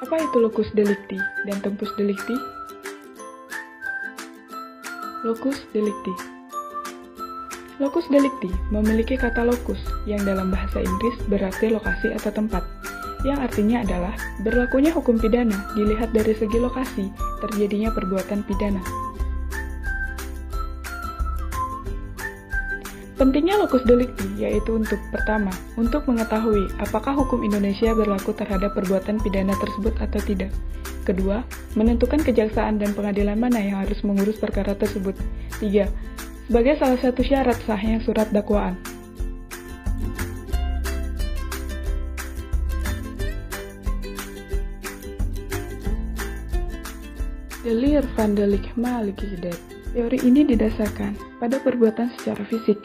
Apa itu locus delicti dan tempus delicti? Locus delicti. Locus delicti memiliki kata locus yang dalam bahasa Inggris berarti lokasi atau tempat, yang artinya adalah berlakunya hukum pidana dilihat dari segi lokasi terjadinya perbuatan pidana. Pentingnya locus delicti yaitu pertama, untuk mengetahui apakah hukum Indonesia berlaku terhadap perbuatan pidana tersebut atau tidak. Kedua, menentukan kejaksaan dan pengadilan mana yang harus mengurus perkara tersebut. Tiga, sebagai salah satu syarat sahnya surat dakwaan. De Leer van de Lichaamlijkheid. Teori ini didasarkan pada perbuatan secara fisik.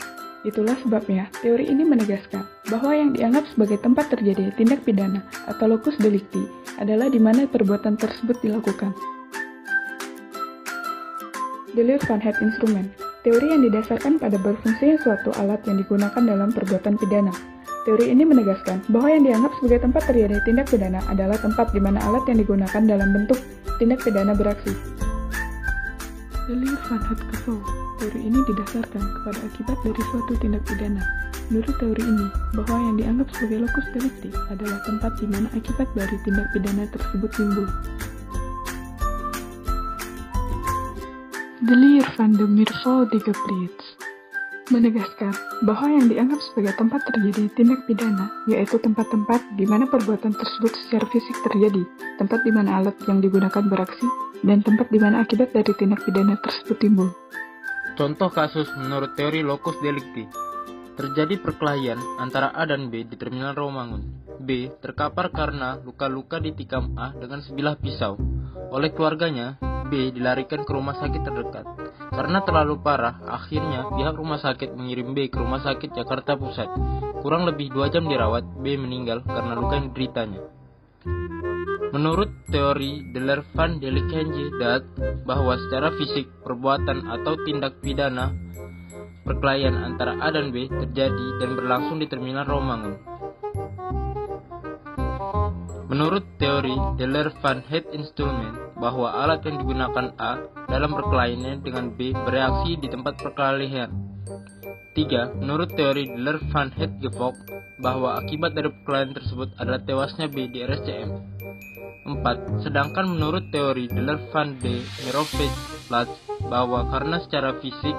Itulah sebabnya teori ini menegaskan bahwa yang dianggap sebagai tempat terjadi tindak pidana atau locus delicti adalah di mana perbuatan tersebut dilakukan. De Leer van het instrument. Teori yang didasarkan pada berfungsinya suatu alat yang digunakan dalam perbuatan pidana. Teori ini menegaskan bahwa yang dianggap sebagai tempat terjadi tindak pidana adalah tempat di mana alat yang digunakan dalam bentuk tindak pidana beraksi. De Leer van het geval. Teori ini didasarkan kepada akibat dari suatu tindak pidana. Menurut teori ini, bahwa yang dianggap sebagai locus delicti adalah tempat di mana akibat dari tindak pidana tersebut timbul. De Leer van de Meervoudige-Prijs menegaskan bahwa yang dianggap sebagai tempat terjadi tindak pidana yaitu tempat-tempat di mana perbuatan tersebut secara fisik terjadi, tempat di mana alat yang digunakan beraksi, dan tempat di mana akibat dari tindak pidana tersebut timbul. Contoh kasus menurut teori locus delicti. Terjadi perkelahian antara A dan B di Terminal Rawamangun. B terkapar karena luka-luka ditikam A dengan sebilah pisau. Oleh keluarganya, B dilarikan ke rumah sakit terdekat. Karena terlalu parah, akhirnya pihak rumah sakit mengirim B ke Rumah Sakit Jakarta Pusat. Kurang lebih 2 jam dirawat, B meninggal karena luka yang dideritanya. Menurut teori De Leer van de Lichaamlijkheid bahwa secara fisik perbuatan atau tindak pidana perkelahian antara A dan B terjadi dan berlangsung di Terminal Rawamangun. Menurut teori De Leer van het instrument bahwa alat yang digunakan A dalam perkelahiannya dengan B bereaksi di tempat perkelahian. 3. Menurut teori De Leer van het gevolg bahwa akibat dari perkelahian tersebut adalah tewasnya B di RSCM. 4. Sedangkan menurut teori De Leer van de Meervoudige-Prijs bahwa karena secara fisik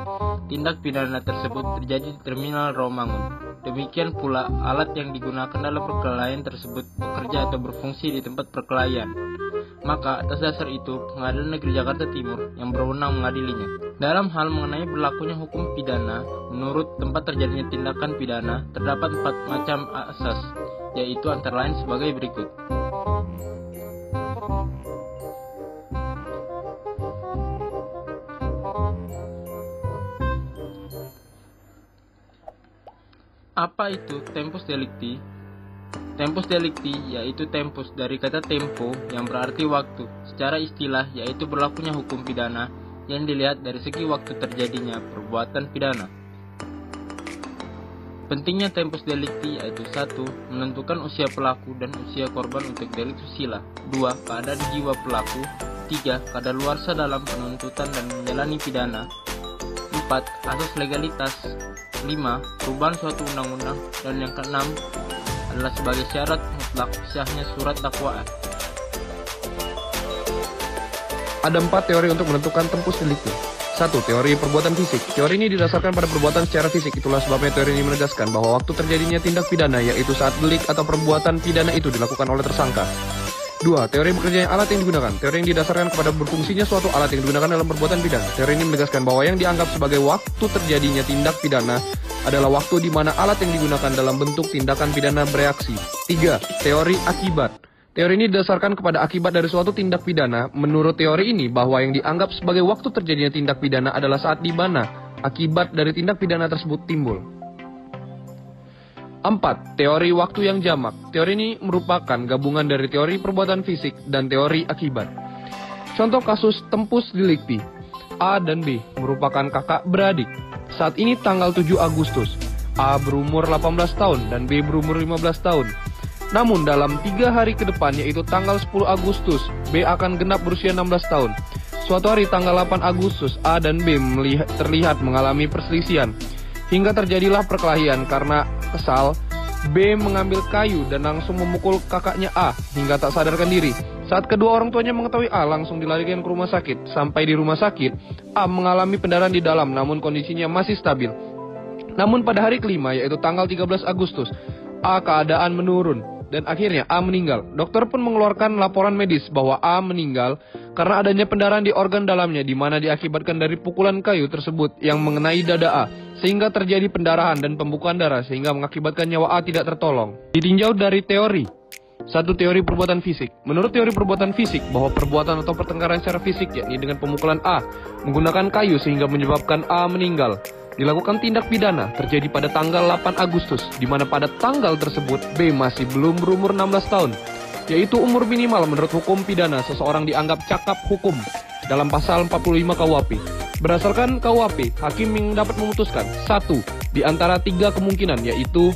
tindak pidana tersebut terjadi di Terminal Rawamangun. Demikian pula alat yang digunakan dalam perkelahian tersebut bekerja atau berfungsi di tempat perkelahian. Maka atas dasar itu Pengadilan Negeri Jakarta Timur yang berwenang mengadilinya. Dalam hal mengenai berlakunya hukum pidana, menurut tempat terjadinya tindakan pidana terdapat 4 macam asas, yaitu antara lain sebagai berikut. Apa itu tempus delicti? Tempus delicti yaitu tempus dari kata tempo yang berarti waktu. Secara istilah yaitu berlakunya hukum pidana yang dilihat dari segi waktu terjadinya perbuatan pidana. Pentingnya tempus delicti yaitu 1. Menentukan usia pelaku dan usia korban untuk delik susila. 2. Keadaan jiwa pelaku. 3. Kadaluarsa dalam penuntutan dan menjalani pidana. 4. Asas legalitas. 5. Perubahan suatu undang-undang. Dan yang ke-6 adalah sebagai syarat mutlak sahnya surat dakwaan. Ada 4 teori untuk menentukan tempus delicti. 1. Teori perbuatan fisik. Teori ini didasarkan pada perbuatan secara fisik. Itulah sebabnya teori ini menegaskan bahwa waktu terjadinya tindak pidana yaitu saat delik atau perbuatan pidana itu dilakukan oleh tersangka. 2. Teori bekerjanya alat yang digunakan. Teori ini didasarkan kepada berfungsinya suatu alat yang digunakan dalam perbuatan pidana. Teori ini menegaskan bahwa yang dianggap sebagai waktu terjadinya tindak pidana adalah waktu di mana alat yang digunakan dalam bentuk tindakan pidana bereaksi. 3. Teori akibat. Teori ini didasarkan kepada akibat dari suatu tindak pidana. Menurut teori ini, bahwa yang dianggap sebagai waktu terjadinya tindak pidana adalah saat di mana akibat dari tindak pidana tersebut timbul. 4. Teori waktu yang jamak. Teori ini merupakan gabungan dari teori perbuatan fisik dan teori akibat. Contoh kasus tempus delicti. A dan B merupakan kakak beradik. Saat ini tanggal 7 Agustus. A berumur 18 tahun dan B berumur 15 tahun. Namun dalam 3 hari ke depan, yaitu tanggal 10 Agustus, B akan genap berusia 16 tahun. Suatu hari tanggal 8 Agustus, A dan B terlihat mengalami perselisihan. Hingga terjadilah perkelahian. Karena kesal, B mengambil kayu dan langsung memukul kakaknya A hingga tak sadarkan diri. Saat kedua orang tuanya mengetahui A, langsung dilarikan ke rumah sakit. Sampai di rumah sakit, A mengalami pendarahan di dalam, namun kondisinya masih stabil. Namun pada hari kelima, yaitu tanggal 13 Agustus, A keadaan menurun dan akhirnya A meninggal. Dokter pun mengeluarkan laporan medis bahwa A meninggal karena adanya pendarahan di organ dalamnya, di mana diakibatkan dari pukulan kayu tersebut yang mengenai dada A, sehingga terjadi pendarahan dan pembukaan darah sehingga mengakibatkan nyawa A tidak tertolong. Ditinjau dari teori. Satu, teori perbuatan fisik. Menurut teori perbuatan fisik, bahwa perbuatan atau pertengkaran secara fisik, yakni dengan pemukulan A menggunakan kayu sehingga menyebabkan A meninggal, dilakukan tindak pidana terjadi pada tanggal 8 Agustus, di mana pada tanggal tersebut B masih belum berumur 16 tahun, yaitu umur minimal menurut hukum pidana seseorang dianggap cakap hukum dalam pasal 45 KUHP. Berdasarkan KUHP, hakim yang dapat memutuskan satu di antara 3 kemungkinan, yaitu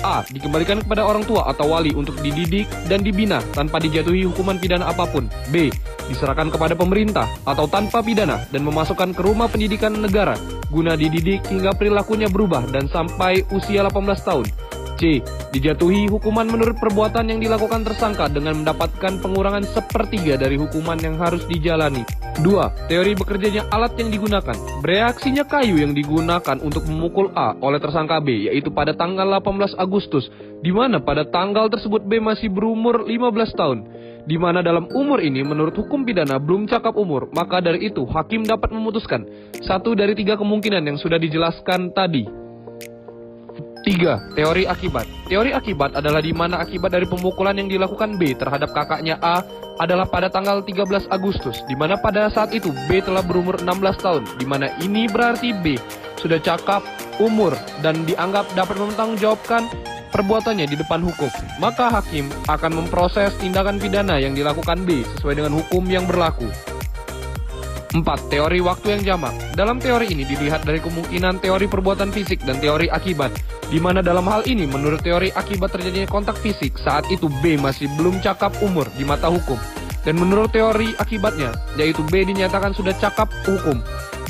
A. Dikembalikan kepada orang tua atau wali untuk dididik dan dibina tanpa dijatuhi hukuman pidana apapun. B. Diserahkan kepada pemerintah atau tanpa pidana dan memasukkan ke rumah pendidikan negara guna dididik hingga perilakunya berubah dan sampai usia 18 tahun. C. Dijatuhi hukuman menurut perbuatan yang dilakukan tersangka dengan mendapatkan pengurangan 1/3 dari hukuman yang harus dijalani. 2. Teori bekerjanya alat yang digunakan. Bereaksinya kayu yang digunakan untuk memukul A oleh tersangka B, yaitu pada tanggal 18 Agustus, di mana pada tanggal tersebut B masih berumur 15 tahun. Di mana dalam umur ini menurut hukum pidana belum cakap umur, maka dari itu hakim dapat memutuskan 1 dari 3 kemungkinan yang sudah dijelaskan tadi. 3. Teori akibat. Teori akibat adalah di mana akibat dari pemukulan yang dilakukan B terhadap kakaknya A adalah pada tanggal 13 Agustus, di mana pada saat itu B telah berumur 16 tahun, di mana ini berarti B sudah cakap umur dan dianggap dapat mempertanggungjawabkan perbuatannya di depan hukum. Maka hakim akan memproses tindakan pidana yang dilakukan B sesuai dengan hukum yang berlaku. 4. Teori waktu yang jamak. Dalam teori ini dilihat dari kemungkinan teori perbuatan fisik dan teori akibat, di mana dalam hal ini menurut teori akibat terjadinya kontak fisik saat itu B masih belum cakap umur di mata hukum, dan menurut teori akibatnya, yaitu B dinyatakan sudah cakap hukum.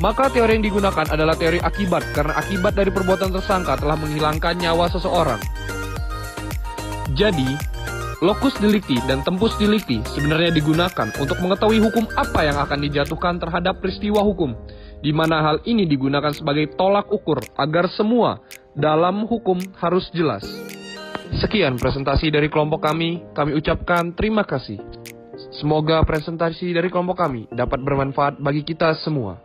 Maka teori yang digunakan adalah teori akibat karena akibat dari perbuatan tersangka telah menghilangkan nyawa seseorang. Jadi, locus delicti dan tempus delicti sebenarnya digunakan untuk mengetahui hukum apa yang akan dijatuhkan terhadap peristiwa hukum, di mana hal ini digunakan sebagai tolak ukur agar semua dalam hukum harus jelas. Sekian presentasi dari kelompok kami ucapkan terima kasih. Semoga presentasi dari kelompok kami dapat bermanfaat bagi kita semua.